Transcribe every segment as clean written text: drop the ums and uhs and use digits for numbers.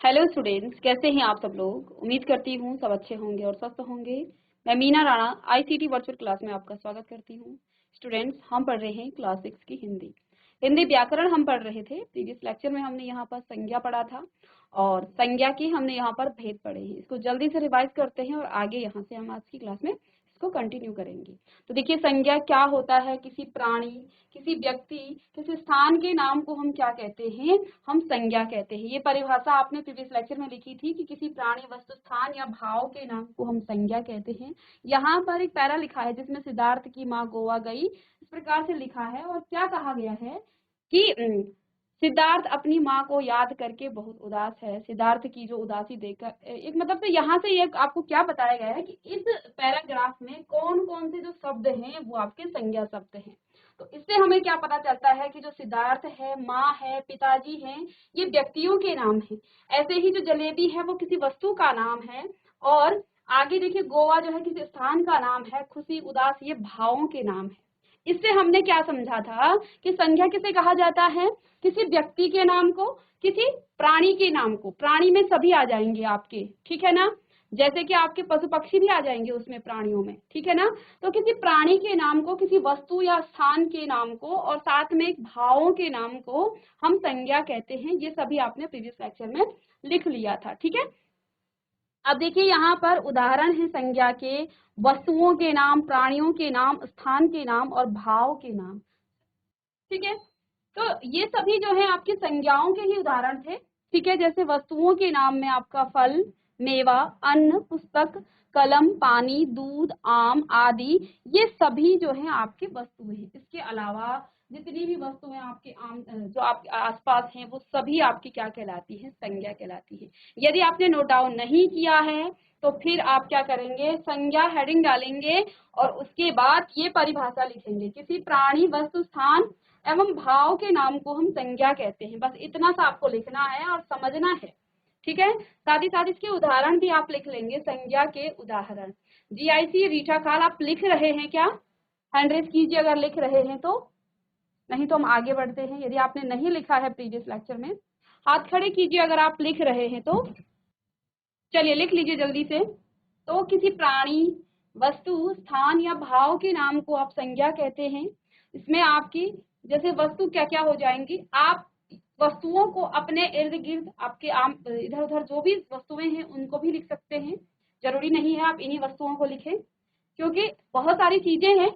Hello students, कैसे हैं आप सब लोग। उम्मीद करती हूँ सब अच्छे होंगे और स्वस्थ होंगे। मैं Meena Rana ICT virtual class में आपका स्वागत करती हूँ। स्टूडेंट्स, हम पढ़ रहे हैं क्लास 6 की हिंदी व्याकरण हम पढ़ रहे थे। प्रीवियस लेक्चर में हमने यहाँ पर संज्ञा पढ़ा था और संज्ञा की हमने यहाँ पर भेद पढ़े हैं। इसको जल्दी से रिवाइज करते हैं और आगे यहाँ से हम आज की क्लास में इसको कंटिन्यू करेंगे। तो देखिए, संज्ञा क्या होता है। किसी प्राणी, किसी व्यक्ति, किसी स्थान के नाम को हम क्या कहते हैं, हम संज्ञा कहते हैं। ये परिभाषा आपने प्रीवियस लेक्चर में लिखी थी कि किसी प्राणी, वस्तु, स्थान या भाव के नाम को हम संज्ञा कहते हैं। यहाँ पर एक पैरा लिखा है जिसमें सिद्धार्थ की माँ गोवा गई, इस प्रकार से लिखा है। और क्या कहा गया है कि सिद्धार्थ अपनी माँ को याद करके बहुत उदास है। सिद्धार्थ की जो उदासी देखकर एक मतलब, तो यहाँ से ये आपको क्या बताया गया है कि इस पैराग्राफ में कौन कौन से जो शब्द हैं वो आपके संज्ञा शब्द हैं। तो इससे हमें क्या पता चलता है कि जो सिद्धार्थ है, माँ है, पिताजी हैं, ये व्यक्तियों के नाम हैं। ऐसे ही जो जलेबी है वो किसी वस्तु का नाम है। और आगे देखिए, गोवा जो है किसी स्थान का नाम है, खुशी, उदास ये भावों के नाम है। इससे हमने क्या समझा था कि संज्ञा किसे कहा जाता है, किसी व्यक्ति के नाम को, किसी प्राणी के नाम को। प्राणी में सभी आ जाएंगे आपके, ठीक है ना। जैसे कि आपके पशु पक्षी भी आ जाएंगे उसमें, प्राणियों में, ठीक है ना। तो किसी प्राणी के नाम को, किसी वस्तु या स्थान के नाम को और साथ में एक भावों के नाम को हम संज्ञा कहते हैं। ये सभी आपने प्रीवियस लेक्चर में लिख लिया था, ठीक है। अब देखिए, यहाँ पर उदाहरण है संज्ञा के, वस्तुओं के नाम, प्राणियों के नाम, स्थान के नाम और भाव के नाम, ठीक है। तो ये सभी जो है आपके संज्ञाओं के ही उदाहरण थे, ठीक है। जैसे वस्तुओं के नाम में आपका फल, मेवा, अन्न, पुस्तक, कलम, पानी, दूध, आम आदि, ये सभी जो है आपके वस्तुएं हैं। इसके अलावा जितनी भी वस्तुएं आपके आम जो आपके आसपास हैं वो सभी आपकी क्या कहलाती है, संज्ञा कहलाती है। यदि आपने नोट डाउन नहीं किया है तो फिर आप क्या करेंगे, संज्ञा हेडिंग डालेंगे और उसके बाद ये परिभाषा लिखेंगे, किसी प्राणी, वस्तु, स्थान एवं भाव के नाम को हम संज्ञा कहते हैं। बस इतना सा आपको लिखना है और समझना है, ठीक है। साथ ही साथ इसके उदाहरण भी आप लिख लेंगे, संज्ञा के उदाहरण। जीआईसी रीठा काल आप लिख रहे हैं क्या? हैंड रेज कीजिए अगर लिख रहे हैं तो, नहीं तो हम आगे बढ़ते हैं। यदि आपने नहीं लिखा है प्रीवियस लेक्चर में, हाथ खड़े कीजिए अगर आप लिख रहे हैं तो। चलिए लिख लीजिए जल्दी से। तो किसी प्राणी, वस्तु, स्थान या भाव के नाम को आप संज्ञा कहते हैं। इसमें आपकी जैसे वस्तु क्या क्या हो जाएंगी, आप वस्तुओं को अपने इर्द गिर्द, आपके आम इधर उधर जो भी वस्तुएं हैं उनको भी लिख सकते हैं। जरूरी नहीं है आप इन्हीं वस्तुओं को लिखें, क्योंकि बहुत सारी चीजें हैं,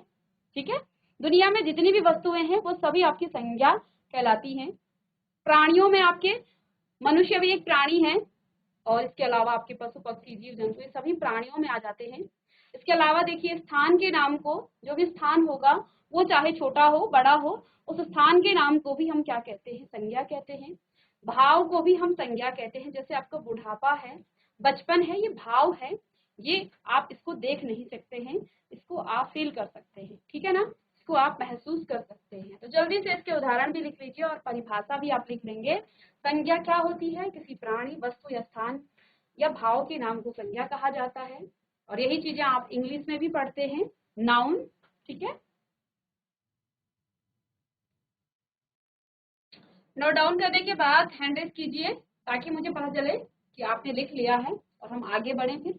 ठीक है। दुनिया में जितनी भी वस्तुएं हैं वो सभी आपकी संज्ञा कहलाती हैं। प्राणियों में आपके मनुष्य भी एक प्राणी है और इसके अलावा आपके पशु पक्षी, जीव जंतु, ये सभी प्राणियों में आ जाते हैं। इसके अलावा देखिए, स्थान के नाम को, जो भी स्थान होगा वो चाहे छोटा हो बड़ा हो, उस स्थान के नाम को भी हम क्या कहते हैं, संज्ञा कहते हैं। भाव को भी हम संज्ञा कहते हैं। जैसे आपका बुढ़ापा है, बचपन है, ये भाव है। ये आप इसको देख नहीं सकते हैं, इसको आप फील कर सकते हैं, ठीक है ना, इसको आप महसूस कर सकते हैं। तो जल्दी से इसके उदाहरण भी लिख लीजिए और परिभाषा भी आप लिख लेंगे। संज्ञा क्या होती है, किसी प्राणी, वस्तु या स्थान या भाव के नाम को संज्ञा कहा जाता है। और यही चीजें आप इंग्लिश में भी पढ़ते हैं, नाउन, ठीक है। नोट डाउन करने के बाद हैंड रेज कीजिए ताकि मुझे पता चले कि आपने लिख लिया है और हम आगे बढ़े फिर।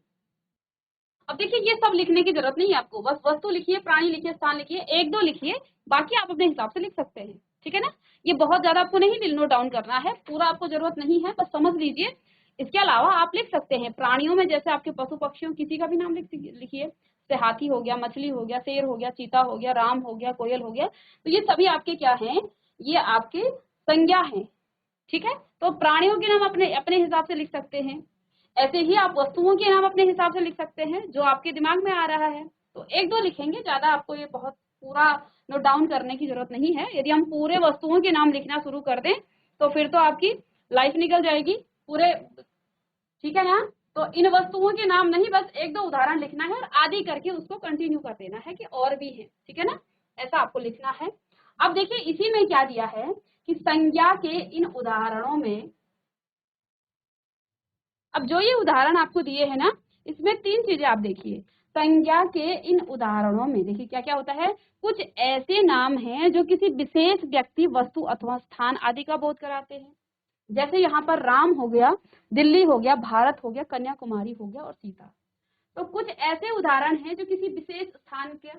अब देखिए, ये सब लिखने की जरूरत नहीं है आपको, बस वस्तु लिखिए, प्राणी लिखिए, स्थान लिखिए, एक दो लिखिए, बाकी आप अपने हिसाब से लिख सकते हैं, ठीक है ना। ये बहुत ज्यादा आपको नहीं नोट डाउन करना है, पूरा आपको जरूरत नहीं है, बस समझ लीजिए। इसके अलावा आप लिख सकते हैं प्राणियों में, जैसे आपके पशु पक्षियों, किसी का भी नाम लिखिए। जैसे हाथी हो गया, मछली हो गया, शेर हो गया, चीता हो गया, राम हो गया, कोयल हो गया। तो ये सभी आपके क्या हैं, ये आपके संज्ञा हैं, ठीक है। तो प्राणियों के नाम अपने अपने हिसाब से लिख सकते हैं। ऐसे ही आप वस्तुओं के नाम अपने हिसाब से लिख सकते हैं, जो आपके दिमाग में आ रहा है। तो एक दो लिखेंगे, ज्यादा आपको ये बहुत पूरा नोट डाउन करने की जरूरत नहीं है। यदि हम पूरे वस्तुओं के नाम लिखना शुरू कर दें तो फिर तो आपकी लाइफ निकल जाएगी पूरे, ठीक है ना। तो इन वस्तुओं के नाम नहीं, बस एक दो उदाहरण लिखना है और आदि करके उसको कंटिन्यू कर देना है कि और भी है, ठीक है ना, ऐसा आपको लिखना है। अब देखिए, इसी में क्या दिया है कि संज्ञा के इन उदाहरणों में, अब जो ये उदाहरण आपको दिए हैं ना, इसमें तीन चीजें आप देखिए। संज्ञा के इन उदाहरणों में देखिए क्या क्या होता है, कुछ ऐसे नाम हैं जो किसी विशेष व्यक्ति, वस्तु अथवा स्थान आदि का बोध कराते हैं। जैसे यहाँ पर राम हो गया, दिल्ली हो गया, भारत हो गया, कन्याकुमारी हो गया और सीता। तो कुछ ऐसे उदाहरण हैं जो किसी विशेष स्थान के,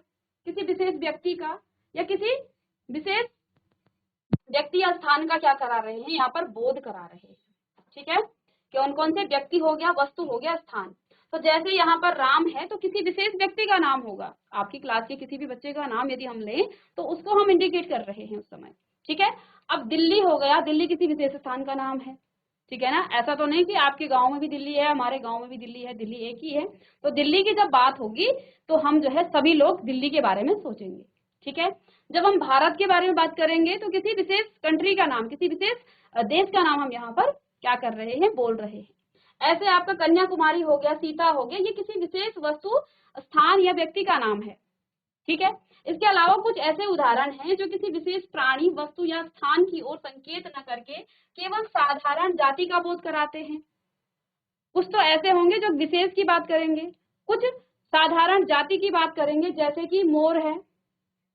किसी विशेष व्यक्ति का या किसी विशेष व्यक्ति या स्थान का क्या करा रहे हैं, यहाँ पर बोध करा रहे हैं। ठीक है, कौन कौन से व्यक्ति हो गया, वस्तु हो गया, स्थान। तो जैसे यहाँ पर राम है तो किसी विशेष व्यक्ति का नाम होगा, आपकी क्लास के किसी भी बच्चे का नाम यदि हम लें तो उसको हम इंडिकेट कर रहे हैं उस समय। ठीक है, अब दिल्ली हो गया, दिल्ली किसी विशेष स्थान का नाम है। ठीक है ना, ऐसा तो नहीं कि आपके गांव में भी दिल्ली है, हमारे गांव में भी दिल्ली है, दिल्ली एक ही है। तो दिल्ली की जब बात होगी तो हम जो है सभी लोग दिल्ली के बारे में सोचेंगे। ठीक है, जब हम भारत के बारे में बात करेंगे तो किसी विशेष कंट्री का नाम, किसी विशेष देश का नाम हम यहाँ पर क्या कर रहे हैं, बोल रहे हैं। ऐसे आपका कन्याकुमारी हो गया, सीता हो गया, ये किसी विशेष वस्तु, स्थान या व्यक्ति का नाम है। ठीक है, इसके अलावा कुछ ऐसे उदाहरण हैं जो किसी विशेष प्राणी, वस्तु या स्थान की ओर संकेत न करके केवल साधारण जाति का बोध कराते हैं। कुछ तो ऐसे होंगे जो विशेष की बात करेंगे, कुछ साधारण जाति की बात करेंगे, जैसे कि मोर है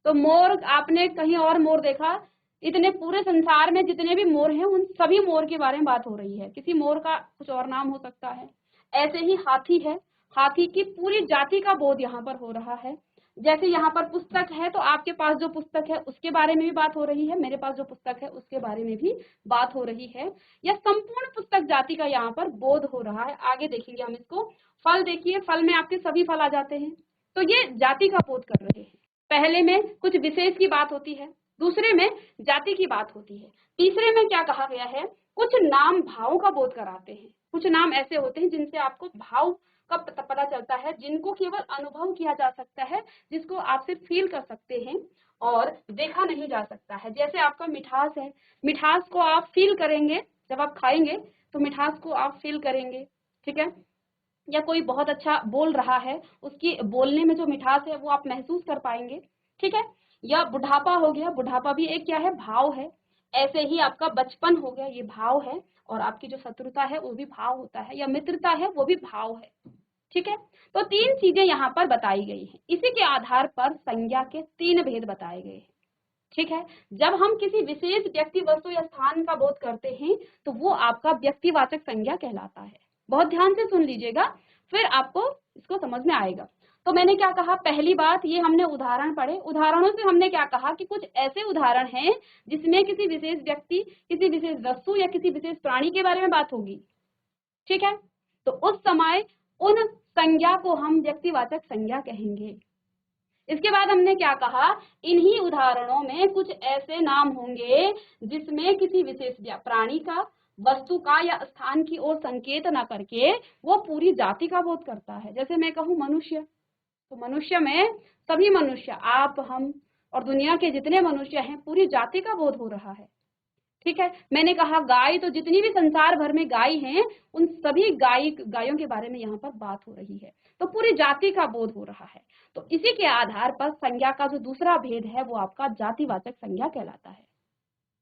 तो मोर, आपने कहीं और मोर देखा, इतने पूरे संसार में जितने भी मोर हैं उन सभी मोर के बारे में बात हो रही है, किसी मोर का कुछ और नाम हो सकता है। ऐसे ही हाथी है, हाथी की पूरी जाति का बोध यहाँ पर हो रहा है। जैसे यहाँ पर पुस्तक है तो आपके पास जो पुस्तक है उसके बारे में भी बात हो रही है, मेरे पास जो पुस्तक है उसके बारे में भी बात हो रही है, या संपूर्ण पुस्तक जाति का यहाँ पर बोध हो रहा है। आगे देखेंगे हम इसको। फल देखिए, फल में आपके सभी फल आ जाते हैं, तो ये जाति का बोध कर रहे हैं। पहले में कुछ विशेष की बात होती है, दूसरे में जाति की बात होती है, तीसरे में क्या कहा गया है, कुछ नाम भावों का बोध कराते हैं। कुछ नाम ऐसे होते हैं जिनसे आपको भाव का पता चलता है, जिनको केवल अनुभव किया जा सकता है, जिसको आप सिर्फ फील कर सकते हैं और देखा नहीं जा सकता है। जैसे आपका मिठास है, मिठास को आप फील करेंगे, जब आप खाएंगे तो मिठास को आप फील करेंगे। ठीक है, या कोई बहुत अच्छा बोल रहा है, उसकी बोलने में जो मिठास है वो आप महसूस कर पाएंगे। ठीक है, या बुढ़ापा हो गया, बुढ़ापा भी एक क्या है, भाव है। ऐसे ही आपका बचपन हो गया, ये भाव है, और आपकी जो शत्रुता है वो भी भाव होता है, या मित्रता है वो भी भाव है। ठीक है, तो तीन चीजें यहाँ पर बताई गई हैं, इसी के आधार पर संज्ञा के तीन भेद बताए गए हैं। ठीक है, जब हम किसी विशेष व्यक्ति, वस्तु या स्थान का बोध करते हैं तो वो आपका व्यक्तिवाचक संज्ञा कहलाता है। बहुत ध्यान से सुन लीजिएगा, फिर आपको इसको समझ में आएगा। तो मैंने क्या कहा, पहली बात ये हमने उदाहरण पढ़े, उदाहरणों से हमने क्या कहा कि कुछ ऐसे उदाहरण हैं जिसमें किसी विशेष व्यक्ति, किसी विशेष वस्तु या किसी विशेष प्राणी के बारे में बात होगी। ठीक है, तो उस समय उन संज्ञा को हम व्यक्तिवाचक संज्ञा कहेंगे। इसके बाद हमने क्या कहा, इन्हीं उदाहरणों में कुछ ऐसे नाम होंगे जिसमें किसी विशेष प्राणी का, वस्तु का या स्थान की ओर संकेत न करके वो पूरी जाति का बोध करता है। जैसे मैं कहूँ मनुष्य, तो मनुष्य में सभी मनुष्य, आप, हम और दुनिया के जितने मनुष्य हैं, पूरी जाति का बोध हो रहा है। ठीक है, मैंने कहा गाय, तो जितनी भी संसार भर में गाय हैं उन सभी गायों के बारे में यहाँ पर बात हो रही है, तो पूरी जाति का बोध हो रहा है। तो इसी के आधार पर संज्ञा का जो दूसरा भेद है वो आपका जातिवाचक संज्ञा कहलाता है।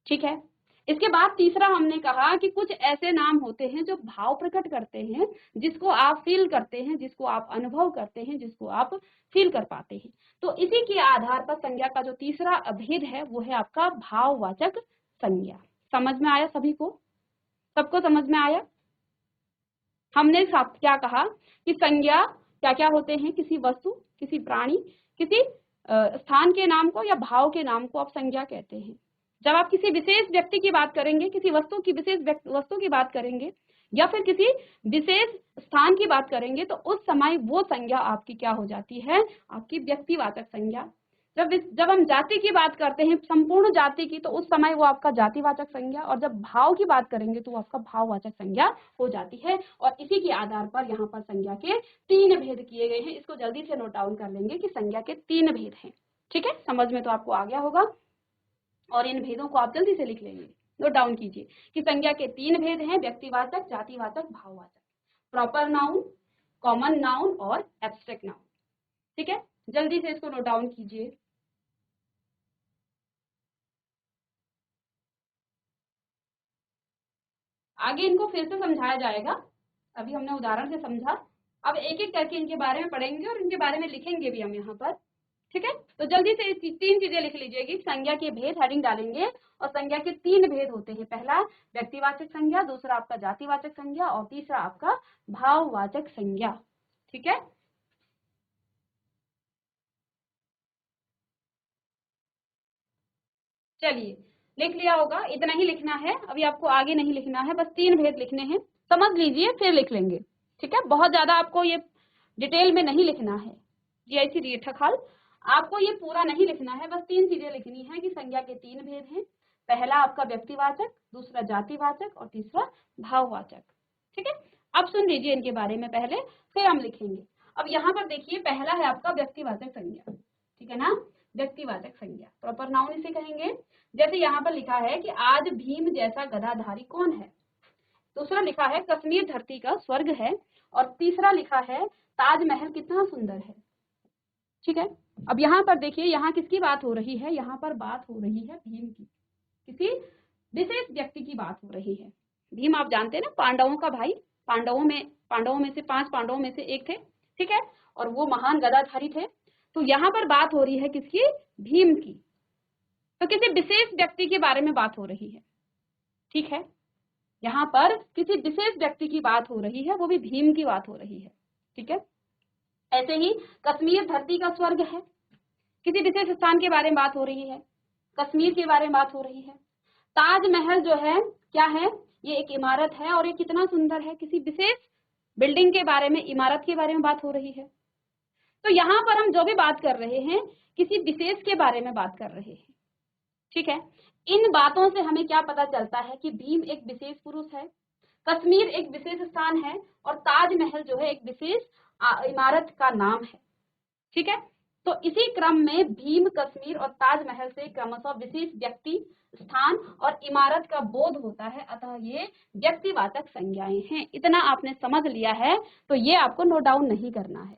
ठीक है, इसके बाद तीसरा हमने कहा कि कुछ ऐसे नाम होते हैं जो भाव प्रकट करते हैं, जिसको आप फील करते हैं, जिसको आप अनुभव करते हैं, जिसको आप फील कर पाते हैं। तो इसी के आधार पर संज्ञा का जो तीसरा भेद है वो है आपका भाववाचक संज्ञा। समझ में आया सभी को? सबको समझ में आया? हमने क्या कहा कि संज्ञा क्या क्या होते हैं, किसी वस्तु, किसी प्राणी, किसी स्थान के नाम को या भाव के नाम को आप संज्ञा कहते हैं। जब आप किसी विशेष व्यक्ति की बात करेंगे, किसी वस्तु की, विशेष वस्तु की बात करेंगे, या फिर किसी विशेष स्थान की बात करेंगे, तो उस समय वो संज्ञा आपकी क्या हो जाती है, आपकी व्यक्तिवाचक संज्ञा। जब हम जाति की बात करते हैं, संपूर्ण जाति की, तो उस समय वो आपका जातिवाचक संज्ञा, और जब भाव की बात करेंगे तो वो आपका भाववाचक संज्ञा हो जाती है। और इसी के आधार पर यहाँ पर संज्ञा के तीन भेद किए गए हैं। इसको जल्दी से नोट डाउन कर लेंगे कि संज्ञा के तीन भेद हैं। ठीक है, समझ में तो आपको आ गया होगा, और इन भेदों को आप जल्दी से लिख लेंगे, नोट डाउन कीजिए कि संज्ञा के तीन भेद हैं, व्यक्तिवाचक, जातिवाचक, भाववाचक, प्रॉपर नाउन, कॉमन नाउन और एब्स्ट्रैक्ट नाउन। ठीक है, जल्दी से इसको नोट डाउन कीजिए। आगे इनको फिर से समझाया जाएगा, अभी हमने उदाहरण से समझा, अब एक एक करके इनके बारे में पढ़ेंगे और इनके बारे में लिखेंगे भी हम यहाँ पर। ठीक है, तो जल्दी से तीन चीजें लिख लीजिएगी। संज्ञा के भेद हेडिंग डालेंगे और संज्ञा के तीन भेद होते हैं। पहला व्यक्तिवाचक संज्ञा, दूसरा आपका जातिवाचक संज्ञा और तीसरा आपका भाववाचक संज्ञा। ठीक है, चलिए लिख लिया होगा, इतना ही लिखना है, अभी आपको आगे नहीं लिखना है, बस तीन भेद लिखने हैं, समझ लीजिए फिर लिख लेंगे। ठीक है, बहुत ज्यादा आपको ये डिटेल में नहीं लिखना है। जी ऐसी रेठा आपको ये पूरा नहीं लिखना है, बस तीन चीजें लिखनी है कि संज्ञा के तीन भेद हैं। पहला आपका व्यक्तिवाचक, दूसरा जातिवाचक और तीसरा भाववाचक। ठीक है, अब सुन लीजिए इनके बारे में पहले, फिर हम लिखेंगे। अब यहाँ पर देखिए, पहला है आपका व्यक्तिवाचक संज्ञा। ठीक है ना, व्यक्तिवाचक संज्ञा प्रॉपर नाउन इसे कहेंगे। जैसे यहाँ पर लिखा है कि आज भीम जैसा गदाधारी कौन है। दूसरा लिखा है कश्मीर धरती का स्वर्ग है और तीसरा लिखा है ताजमहल कितना सुंदर है। ठीक है, अब यहाँ पर देखिए, यहाँ किसकी बात हो रही है, यहाँ पर बात हो रही है भीम की, किसी विशेष व्यक्ति की बात हो रही है। भीम आप जानते हैं ना, पांडवों का भाई, पांडवों में से 5 पांडवों में से एक थे। ठीक है, और वो महान गदाधारी थे। तो यहाँ पर बात हो रही है किसकी, भीम की, तो किसी विशेष व्यक्ति के बारे में बात हो रही है। ठीक है, यहाँ पर किसी विशेष व्यक्ति की बात हो रही है, वो भी भीम की बात हो रही है। ठीक है, ऐसे ही कश्मीर धरती का स्वर्ग है, किसी विशेष स्थान के बारे में बात हो रही है, कश्मीर के बारे में बात हो रही है। ताजमहल जो है क्या है, ये एक इमारत है और ये कितना सुंदर है, किसी विशेष बिल्डिंग के बारे में, इमारत के बारे में बात हो रही है। तो यहाँ पर हम जो भी बात कर रहे हैं किसी विशेष के बारे में बात कर रहे हैं। ठीक है, इन बातों से हमें क्या पता चलता है कि भीम एक विशेष पुरुष है, कश्मीर एक विशेष स्थान है और ताजमहल जो है एक विशेष इमारत का नाम है। ठीक है, तो इसी क्रम में भीम, कश्मीर और ताजमहल से क्रमशः विशेष व्यक्ति, स्थान और इमारत का बोध होता है, अतः ये व्यक्तिवाचक संज्ञाएं हैं। इतना आपने समझ लिया है, तो ये आपको नोट डाउन नहीं करना है,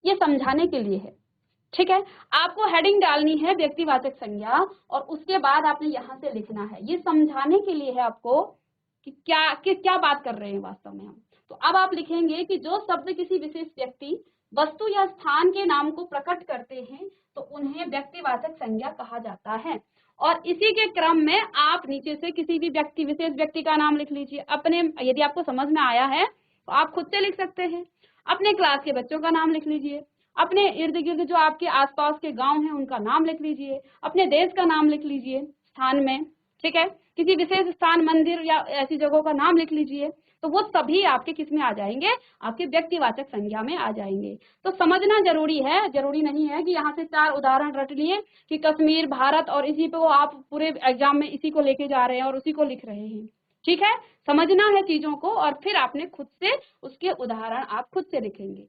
ये समझाने के लिए है। ठीक है, आपको हेडिंग डालनी है व्यक्तिवाचक संज्ञा और उसके बाद आपने यहाँ से लिखना है, ये समझाने के लिए है आपको कि क्या बात कर रहे हैं वास्तव में हम। तो अब आप लिखेंगे कि जो शब्द किसी विशेष व्यक्ति, वस्तु या स्थान के नाम को प्रकट करते हैं तो उन्हें व्यक्तिवाचक संज्ञा कहा जाता है। और इसी के क्रम में आप नीचे से किसी भी व्यक्ति, विशेष व्यक्ति का नाम लिख लीजिए अपने, यदि आपको समझ में आया है तो आप खुद से लिख सकते हैं। अपने क्लास के बच्चों का नाम लिख लीजिए, अपने इर्द गिर्द जो आपके आसपास के गांव हैं उनका नाम लिख लीजिए, अपने देश का नाम लिख लीजिए स्थान में। ठीक है, किसी विशेष स्थान, मंदिर या ऐसी जगहों का नाम लिख लीजिए, तो वो सभी आपके किस में आ जाएंगे, आपके व्यक्तिवाचक संज्ञा में आ जाएंगे। तो समझना जरूरी है, जरूरी नहीं है कि यहाँ से 4 उदाहरण रट लिए कि कश्मीर, भारत और इसी पे वो आप पूरे एग्जाम में इसी को लेके जा रहे हैं और उसी को लिख रहे हैं। ठीक है, समझना है चीजों को और फिर आपने खुद से उसके उदाहरण आप खुद से लिखेंगे।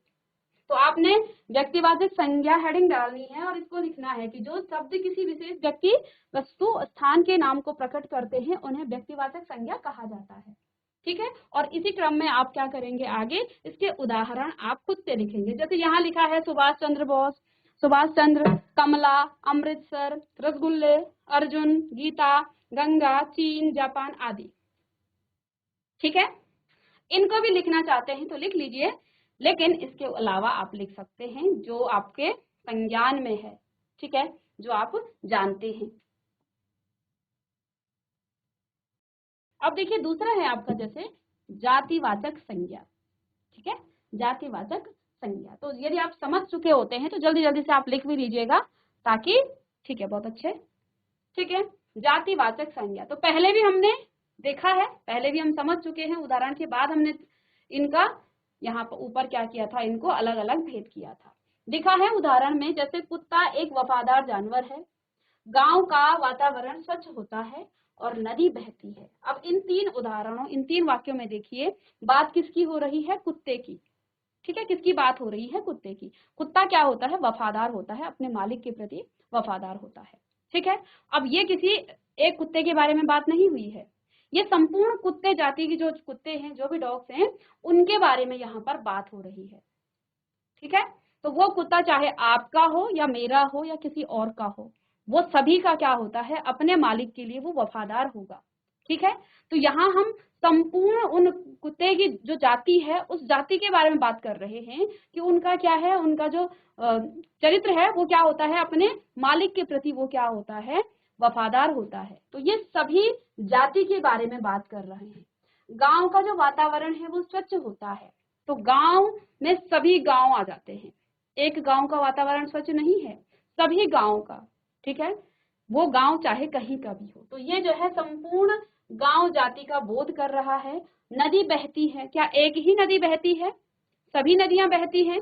तो आपने व्यक्तिवाचक संज्ञा हेडिंग डालनी है और इसको लिखना है कि जो शब्द किसी विशेष व्यक्ति, वस्तु, स्थान के नाम को प्रकट करते हैं उन्हें व्यक्तिवाचक संज्ञा कहा जाता है। ठीक है, और इसी क्रम में आप क्या करेंगे आगे, इसके उदाहरण आप खुद से लिखेंगे। जैसे यहाँ लिखा है सुभाष चंद्र बोस, सुभाष चंद्र, कमला, अमृतसर, रसगुल्ले, अर्जुन, गीता, गंगा, चीन, जापान आदि। ठीक है, इनको भी लिखना चाहते हैं तो लिख लीजिए, लेकिन इसके अलावा आप लिख सकते हैं जो आपके संज्ञान में है। ठीक है, जो आप जानते हैं। अब देखिए दूसरा है आपका जैसे जातिवाचक संज्ञा। ठीक है, जातिवाचक संज्ञा, तो यदि आप समझ चुके होते हैं तो जल्दी जल्दी से आप लिख भी लीजिएगा ताकि, ठीक है, बहुत अच्छे। ठीक है, जातिवाचक संज्ञा तो पहले भी हमने देखा है, पहले भी हम समझ चुके हैं, उदाहरण के बाद हमने इनका यहाँ पर ऊपर क्या किया था, इनको अलग अलग भेद किया था। लिखा है उदाहरण में, जैसे कुत्ता एक वफादार जानवर है, गांव का वातावरण स्वच्छ होता है और नदी बहती है। अब इन 3 उदाहरणों, इन 3 वाक्यों में देखिए बात किसकी हो रही है, कुत्ते की। ठीक है, किसकी बात हो रही है, कुत्ते की। कुत्ता क्या होता है, वफादार होता है, अपने मालिक के प्रति वफादार होता है। ठीक है, अब ये किसी एक कुत्ते के बारे में बात नहीं हुई है, ये संपूर्ण कुत्ते जाति की जो कुत्ते हैं, जो भी डॉग्स हैं, उनके बारे में यहाँ पर बात हो रही है। ठीक है, तो वो कुत्ता चाहे आपका हो या मेरा हो या किसी और का हो, वो सभी का क्या होता है, अपने मालिक के लिए वो वफादार होगा। ठीक है, तो यहाँ हम संपूर्ण उन कुत्ते की जो जाति है उस जाति के बारे में बात कर रहे हैं कि उनका क्या है, उनका जो चरित्र है वो क्या होता है, अपने मालिक के प्रति वो क्या होता है, वफादार होता है। तो ये सभी जाति के बारे में बात कर रहे हैं। गांव का जो वातावरण है वो स्वच्छ होता है। तो गांव में सभी गांव आ जाते हैं। एक गांव का वातावरण स्वच्छ नहीं है, सभी गांव का, ठीक है, वो गांव चाहे कहीं का भी हो। तो ये जो है संपूर्ण गांव जाति का बोध कर रहा है। नदी बहती है, क्या एक ही नदी बहती है? सभी नदियां बहती हैं,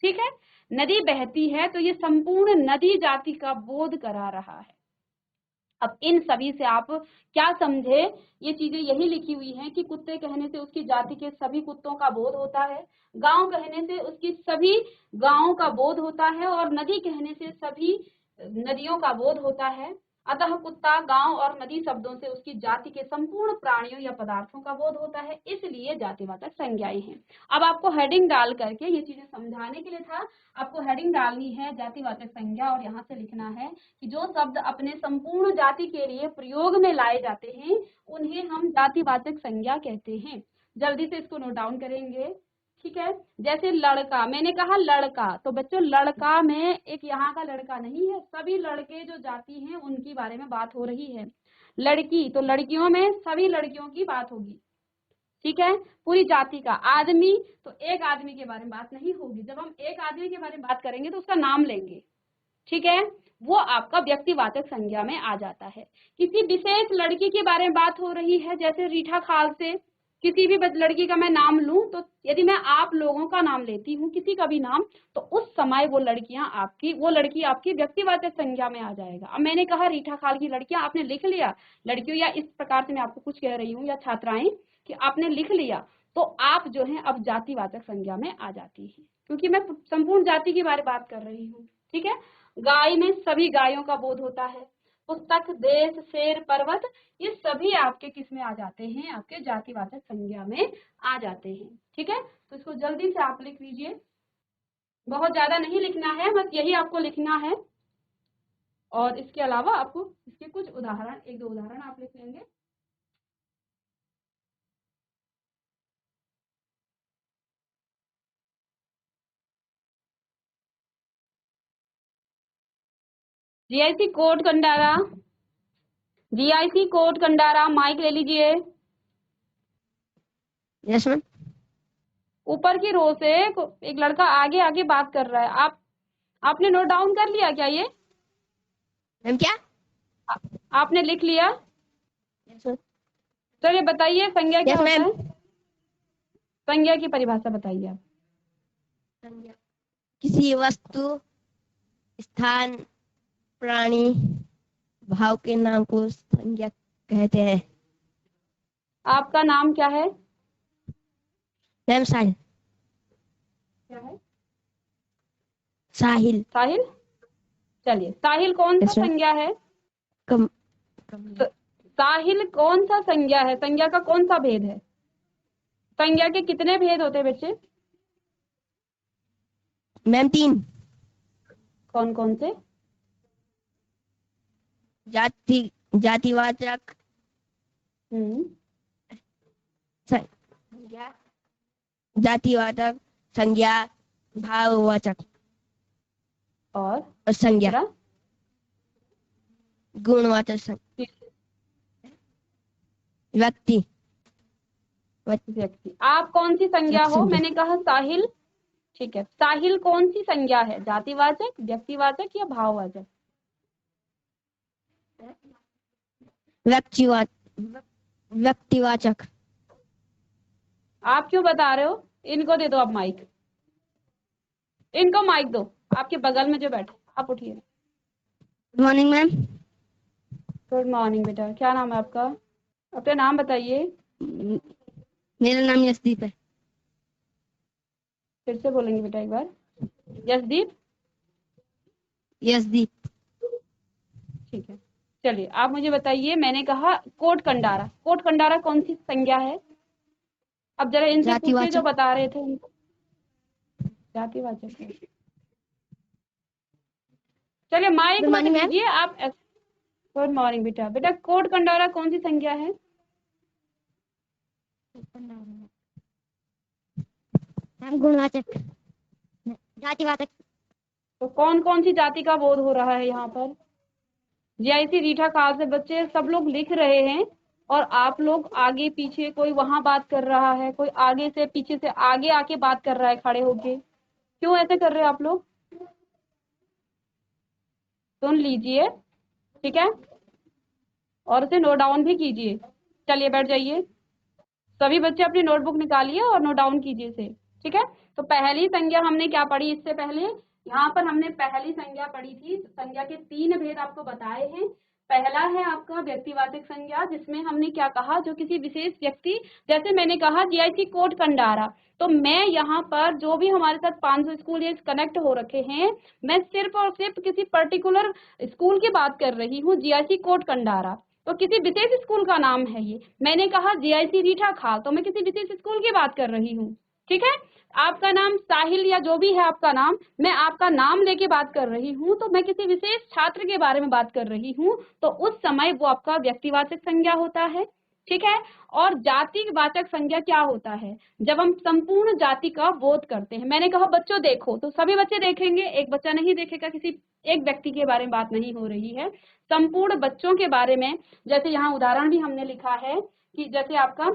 ठीक है, नदी बहती है, तो ये संपूर्ण नदी जाति का बोध करा रहा है। अब इन सभी से आप क्या समझे? ये चीजें यही लिखी हुई हैं कि कुत्ते कहने से उसकी जाति के सभी कुत्तों का बोध होता है, गांव कहने से उसकी सभी गांवों का बोध होता है, और नदी कहने से सभी नदियों का बोध होता है। अतः कुत्ता, गांव और नदी शब्दों से उसकी जाति के संपूर्ण प्राणियों या पदार्थों का बोध होता है, इसलिए जातिवाचक संज्ञाएं हैं। अब आपको हेडिंग डाल करके ये चीजें समझाने के लिए था, आपको हेडिंग डालनी है जातिवाचक संज्ञा, और यहाँ से लिखना है कि जो शब्द अपने संपूर्ण जाति के लिए प्रयोग में लाए जाते हैं उन्हें हम जातिवाचक संज्ञा कहते हैं। जल्दी से इसको नोट डाउन करेंगे, ठीक है। जैसे लड़का, मैंने कहा लड़का, तो बच्चों लड़का में एक यहाँ का लड़का नहीं है, सभी लड़के जो जाति हैं उनकी बारे में बात हो रही है। लड़की, तो लड़कियों में सभी लड़कियों की बात होगी, ठीक है, पूरी जाति का। आदमी, तो एक आदमी के बारे में बात नहीं होगी। जब हम एक आदमी के बारे में बात करेंगे तो उसका नाम लेंगे, ठीक है, वो आपका व्यक्तिवाचक संज्ञा में आ जाता है। किसी विशेष लड़की के बारे में बात हो रही है, जैसे रीठा खाल से किसी भी लड़की का मैं नाम लूं, तो यदि मैं आप लोगों का नाम लेती हूँ, किसी का भी नाम, तो उस समय वो लड़की आपकी व्यक्तिवाचक संज्ञा में आ जाएगा। अब मैंने कहा रीठा खाल की लड़कियां, आपने लिख लिया लड़कियों, या इस प्रकार से मैं आपको कुछ कह रही हूँ, या छात्राएं कि आपने लिख लिया, तो आप जो है अब जातिवाचक संज्ञा में आ जाती है, क्योंकि मैं संपूर्ण जाति के बारे में बात कर रही हूँ, ठीक है। गाय में सभी गायों का बोध होता है। पुस्तक, देश, शेर, पर्वत, ये सभी आपके किस में आ जाते हैं? आपके जातिवाचक संज्ञा में आ जाते हैं, ठीक है। तो इसको जल्दी से आप लिख लीजिए, बहुत ज्यादा नहीं लिखना है, बस यही आपको लिखना है। और इसके अलावा आपको इसके कुछ उदाहरण, एक दो उदाहरण आप लिख लेंगे। GIC Kot Kandara, GIC Kot Kandara, mike ले लीजिए। Yes ma'am. ऊपर की रो से एक लड़का आगे आगे बात कर रहा है, आपने नोट डाउन कर लिया क्या? ये मैम क्या? आपने लिख लिया? Yes ma'am. चलिए बताइए संज्ञा क्या यस होता मैम। है? संज्ञा की परिभाषा बताइए आप। संज्ञा किसी वस्तु, स्थान, प्राणी, भाव के नाम को संज्ञा कहते हैं। आपका नाम क्या है? मैम साहिल। क्या है? साहिल। साहिल। चलिए, साहिल कौन सा यस मैम। संज्ञा है? कम साहिल कौन सा संज्ञा है? संज्ञा का कौन सा भेद है? संज्ञा के कितने भेद होते हैं बच्चे? मैम 3। कौन कौन से? जातिवाचक संज्ञा, जातिवाचक संज्ञा, भाववाचक और संज्ञा, दूसरा? गुणवाचक संज्ञा, व्यक्ति। व्यक्ति। आप कौन सी संज्ञा हो? मैंने कहा साहिल, ठीक है। साहिल कौन सी संज्ञा है? जातिवाचक, व्यक्तिवाचक या भाववाचक? व्यक्तिवाचक। आप क्यों बता रहे हो? इनको दे दो आप माइक, इनको माइक दो, आपके बगल में जो बैठे, आप उठिए। Good morning ma'am. Good morning बेटा, क्या नाम है आपका? अपना नाम बताइए। मेरा नाम यशदीप है। फिर से बोलेंगे बेटा एक बार। यशदीप। यशदीप। ठीक है, चलिए आप मुझे बताइए। मैंने कहा कोट कंडारा, कोट कंडारा कौन सी संज्ञा है? अब जरा इनसे पूछिए जो बता रहे थे उनको। जातिवाचक है। चलिए माइक गुड मत मॉर्निंग मैम। लीजिए आप। गुड मॉर्निंग बेटा। बेटा कोट कंडारा कौन सी संज्ञा है? मैम गुणवाचक जातिवाचक। तो कौन कौन सी जाति का बोध हो रहा है यहाँ पर? जीआईसी रीठा खाल से बच्चे सब लोग लिख रहे हैं और आप लोग आगे पीछे, कोई वहां बात कर रहा है, कोई आगे से पीछे से आगे आके बात कर रहा है खड़े होके। क्यों ऐसे कर रहे हैं आप लोग? सुन लीजिए, ठीक है, और उसे नोट डाउन भी कीजिए। चलिए बैठ जाइए, सभी बच्चे अपनी नोटबुक निकालिए और नोट डाउन कीजिए इसे, ठीक है। तो पहली संज्ञा हमने क्या पढ़ी इससे पहले? यहाँ पर हमने पहली संज्ञा पढ़ी थी। संज्ञा के 3 भेद आपको बताए हैं। पहला है आपका व्यक्तिवाचक संज्ञा, जिसमें हमने क्या कहा, जो किसी विशेष व्यक्ति, जैसे मैंने कहा जीआईसी कोट कंडारा, तो मैं यहाँ पर जो भी हमारे साथ 500 स्कूल ये कनेक्ट हो रखे हैं, मैं सिर्फ और सिर्फ किसी पर्टिकुलर स्कूल की बात कर रही हूँ, जीआईसी कोट कंडारा। तो किसी विशेष स्कूल का नाम है ये। मैंने कहा जीआईसी रीठा खाल, तो मैं किसी विशेष स्कूल की बात कर रही हूँ, ठीक है। आपका नाम साहिल या जो भी है आपका नाम, मैं आपका नाम लेके बात कर रही हूँ, तो मैं किसी विशेष छात्र के बारे में बात कर रही हूँ, तो उस समय वो आपका व्यक्तिवाचक संज्ञा होता है, ठीक है। और जातिवाचक संज्ञा क्या होता है? जब हम संपूर्ण जाति का बोध करते हैं। मैंने कहा बच्चों देखो, तो सभी बच्चे देखेंगे, एक बच्चा नहीं देखेगा, किसी एक व्यक्ति के बारे में बात नहीं हो रही है, संपूर्ण बच्चों के बारे में। जैसे यहाँ उदाहरण भी हमने लिखा है कि जैसे आपका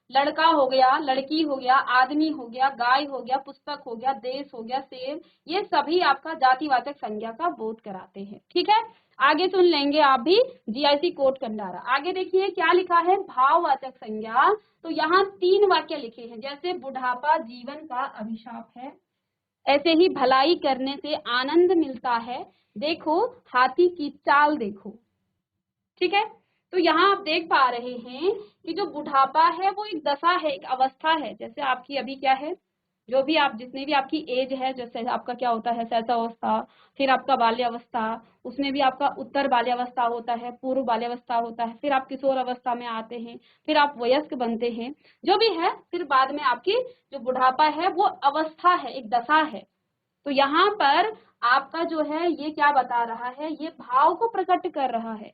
लड़का हो गया, लड़की हो गया, आदमी हो गया, गाय हो गया, पुस्तक हो गया, देश हो गया, सेब, ये सभी आपका जातिवाचक संज्ञा का बोध कराते हैं, ठीक है। आगे सुन लेंगे आप भी जीआईसी कोट कंडारा। आगे देखिए क्या लिखा है, भाववाचक संज्ञा। तो यहाँ 3 वाक्य लिखे हैं, जैसे बुढ़ापा जीवन का अभिशाप है, ऐसे ही भलाई करने से आनंद मिलता है, देखो हाथी की चाल देखो, ठीक है। तो यहाँ आप देख पा रहे हैं कि जो बुढ़ापा है वो एक दशा है, एक अवस्था है। जैसे आपकी अभी क्या है, जो भी आप, जितनी भी आपकी एज है, जैसे आपका क्या होता है शैशवावस्था, फिर आपका बाल्यावस्था, उसमें भी आपका उत्तर बाल्यावस्था होता है, पूर्व बाल्यावस्था होता है, फिर आप किशोर अवस्था में आते हैं, फिर आप वयस्क बनते हैं, जो भी है, फिर बाद में आपकी जो बुढ़ापा है वो अवस्था है, एक दशा है। तो यहाँ पर आपका जो है ये क्या बता रहा है, ये भाव को प्रकट कर रहा है,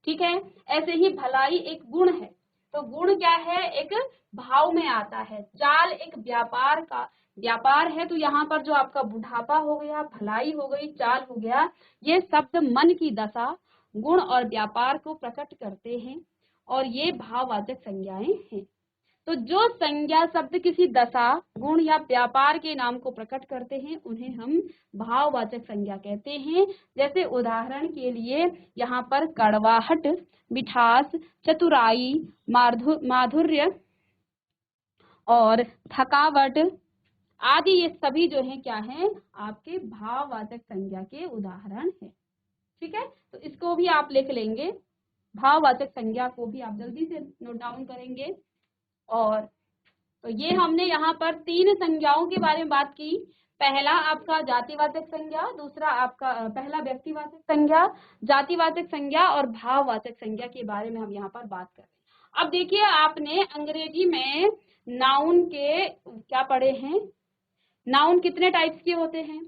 ठीक है। ऐसे ही भलाई एक गुण है, तो गुण क्या है, एक भाव में आता है। चाल एक व्यापार का व्यापार है, तो यहाँ पर जो आपका बुढ़ापा हो गया, भलाई हो गई, चाल हो गया, ये शब्द मन की दशा, गुण और व्यापार को प्रकट करते हैं, और ये भाववाचक संज्ञाएं हैं। तो जो संज्ञा शब्द किसी दशा, गुण या व्यापार के नाम को प्रकट करते हैं, उन्हें हम भाववाचक संज्ञा कहते हैं। जैसे उदाहरण के लिए यहाँ पर कड़वाहट, मिठास, चतुराई, माधुर्य और थकावट आदि, ये सभी जो है क्या है, आपके भाववाचक संज्ञा के उदाहरण है, ठीक है। तो इसको भी आप लिख लेंगे, भाववाचक संज्ञा को भी आप जल्दी से नोट डाउन करेंगे। और तो ये हमने यहाँ पर 3 संज्ञाओं के बारे में बात की। पहला आपका जातिवाचक संज्ञा, दूसरा आपका पहला व्यक्तिवाचक संज्ञा, जातिवाचक संज्ञा और भाववाचक संज्ञा के बारे में हम यहाँ पर बात कर रहे हैं। अब देखिए आपने अंग्रेजी में नाउन के क्या पढ़े हैं, नाउन कितने टाइप्स के होते हैं।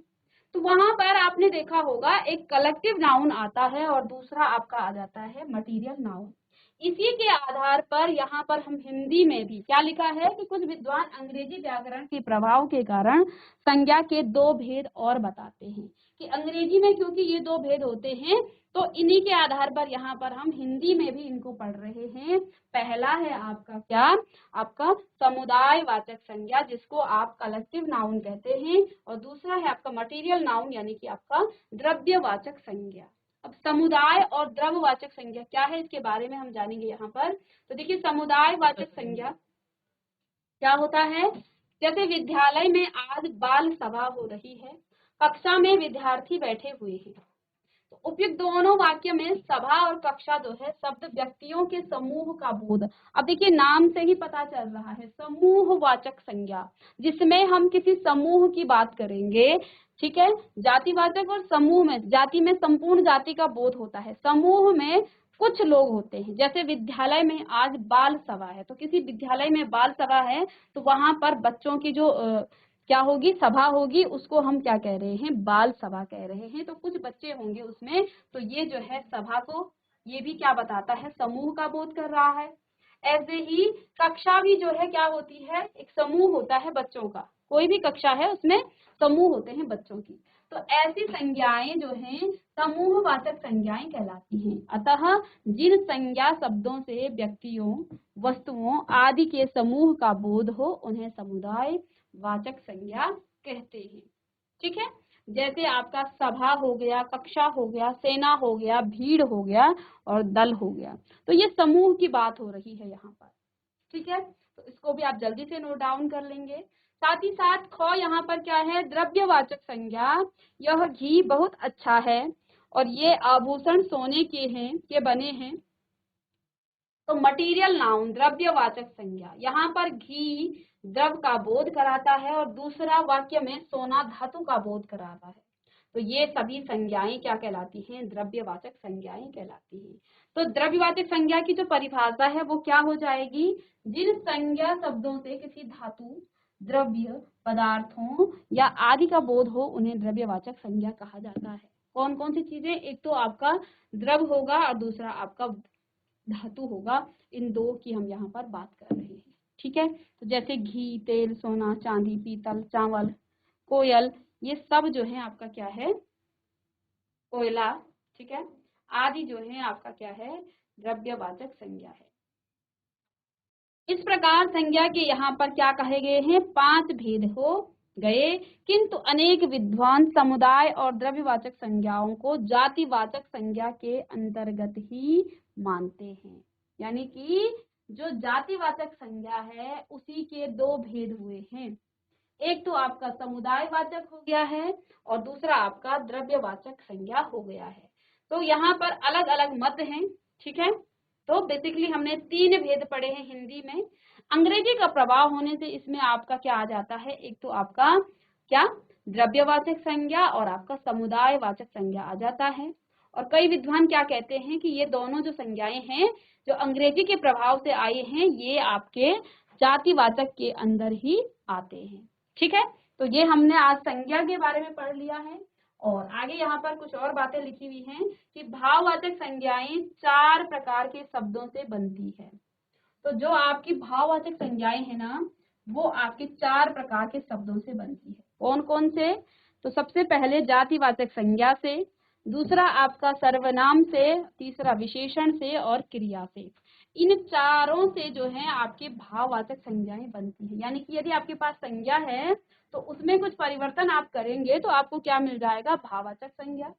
तो वहां पर आपने देखा होगा एक कलेक्टिव नाउन आता है और दूसरा आपका आ जाता है मटीरियल नाउन। इसी के आधार पर यहाँ पर हम हिंदी में भी क्या लिखा है कि कुछ विद्वान अंग्रेजी व्याकरण के प्रभाव के कारण संज्ञा के 2 भेद और बताते हैं, कि अंग्रेजी में क्योंकि ये 2 भेद होते हैं, तो इन्हीं के आधार पर यहाँ पर हम हिंदी में भी इनको पढ़ रहे हैं। पहला है आपका क्या, आपका समुदायवाचक संज्ञा, जिसको आप कलेक्टिव नाउन कहते हैं, और दूसरा है आपका मटेरियल नाउन, यानी कि आपका द्रव्यवाचक संज्ञा। अब समुदाय और द्रव्यवाचक संज्ञा क्या है, इसके बारे में हम जानेंगे यहाँ पर। तो देखिए समुदायवाचक संज्ञा क्या होता है, जैसे विद्यालय में आज बाल सभा हो रही है, कक्षा में विद्यार्थी बैठे हुए हैं। तो उपयुक्त दोनों वाक्य में सभा और कक्षा जो है शब्द व्यक्तियों के समूह का बोध। अब देखिए नाम से ही पता चल रहा है, समूहवाचक संज्ञा, जिसमें हम किसी समूह की बात करेंगे, ठीक है। जातिवाचक और समूह में, जाति में संपूर्ण जाति का बोध होता है, समूह में कुछ लोग होते हैं। जैसे विद्यालय में आज बाल सभा है, तो किसी विद्यालय में बाल सभा है, तो वहां पर बच्चों की जो क्या होगी, सभा होगी, उसको हम क्या कह रहे हैं, बाल सभा कह रहे हैं। तो कुछ बच्चे होंगे उसमें, तो ये जो है सभा को, ये भी क्या बताता है, समूह का बोध कर रहा है। ऐसे ही कक्षा भी जो है क्या होती है, एक समूह होता है बच्चों का, कोई भी कक्षा है उसमें समूह होते हैं बच्चों की। तो ऐसी संज्ञाएं जो हैं समूहवाचक संज्ञाएं कहलाती हैं। अतः जिन संज्ञा शब्दों से व्यक्तियों, वस्तुओं आदि के समूह का बोध हो उन्हें समुदाय वाचक संज्ञा कहते हैं। ठीक है, जैसे आपका सभा हो गया, कक्षा हो गया, सेना हो गया, भीड़ हो गया और दल हो गया। तो ये समूह की बात हो रही है यहाँ पर। ठीक है, तो इसको भी आप जल्दी से नोट डाउन कर लेंगे। साथ ही साथ ख यहाँ पर क्या है, द्रव्यवाचक संज्ञा। यह घी बहुत अच्छा है और ये आभूषण सोने के बने हैं। तो मटीरियल नाउन द्रव्यवाचक संज्ञा, यहाँ पर घी द्रव का बोध कराता है और दूसरा वाक्य में सोना धातु का बोध कराता है। तो ये सभी संज्ञाएं क्या कहलाती हैं, द्रव्यवाचक संज्ञाएं कहलाती हैं। तो द्रव्यवाचक संज्ञा की जो परिभाषा है वो क्या हो जाएगी, जिन संज्ञा शब्दों से किसी धातु, द्रव्य, पदार्थों या आदि का बोध हो उन्हें द्रव्यवाचक संज्ञा कहा जाता है। कौन कौन सी चीजें, एक तो आपका द्रव होगा और दूसरा आपका धातु होगा। इन दो की हम यहाँ पर बात कर रहे हैं। ठीक है, तो जैसे घी, तेल, सोना, चांदी, पीतल, चावल, कोयल, ये सब जो है आपका क्या है, कोयला, ठीक है, आदि जो है आपका क्या है, द्रव्यवाचक संज्ञा है। इस प्रकार संज्ञा के यहाँ पर क्या कहे गए हैं, 5 भेद हो गए, किंतु अनेक विद्वान समुदाय और द्रव्यवाचक संज्ञाओं को जातिवाचक संज्ञा के अंतर्गत ही मानते हैं। यानी कि जो जातिवाचक संज्ञा है उसी के 2 भेद हुए हैं, एक तो आपका समुदायवाचक हो गया है और दूसरा आपका द्रव्यवाचक संज्ञा हो गया है। तो यहाँ पर अलग अलग मत हैं। ठीक है, तो बेसिकली हमने 3 भेद पढ़े हैं हिंदी में। अंग्रेजी का प्रभाव होने से इसमें आपका क्या आ जाता है, एक तो आपका क्या द्रव्यवाचक संज्ञा और आपका समुदायवाचक संज्ञा आ जाता है। और कई विद्वान क्या कहते हैं कि ये दोनों जो संज्ञाएं हैं जो अंग्रेजी के प्रभाव से आए हैं ये आपके जातिवाचक के अंदर ही आते हैं। ठीक है, तो ये हमने आज संज्ञा के बारे में पढ़ लिया है। और आगे यहाँ पर कुछ और बातें लिखी हुई हैं कि भाववाचक संज्ञाएं 4 प्रकार के शब्दों से बनती है। तो जो आपकी भाववाचक संज्ञाएं हैं ना वो आपके 4 प्रकार के शब्दों से बनती है। कौन कौन से, तो सबसे पहले जातिवाचक संज्ञा से, दूसरा आपका सर्वनाम से, तीसरा विशेषण से और क्रिया से। इन चारों से जो है आपके भाववाचक संज्ञाएं बनती है। यानी कि यदि आपके पास संज्ञा है तो उसमें कुछ परिवर्तन आप करेंगे तो आपको क्या मिल जाएगा, भाववाचक संज्ञा।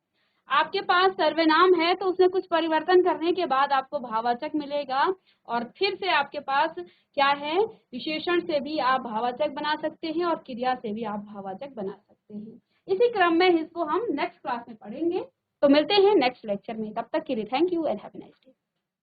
आपके पास सर्वनाम है तो उसमें कुछ परिवर्तन करने के बाद आपको भाववाचक मिलेगा। और फिर से आपके पास क्या है, विशेषण से भी आप भाववाचक बना सकते हैं और क्रिया से भी आप भाववाचक बना सकते हैं। इसी क्रम में इसको हम नेक्स्ट क्लास में पढ़ेंगे। तो मिलते हैं नेक्स्ट लेक्चर में, तब तक के लिए thank you and have a nice day.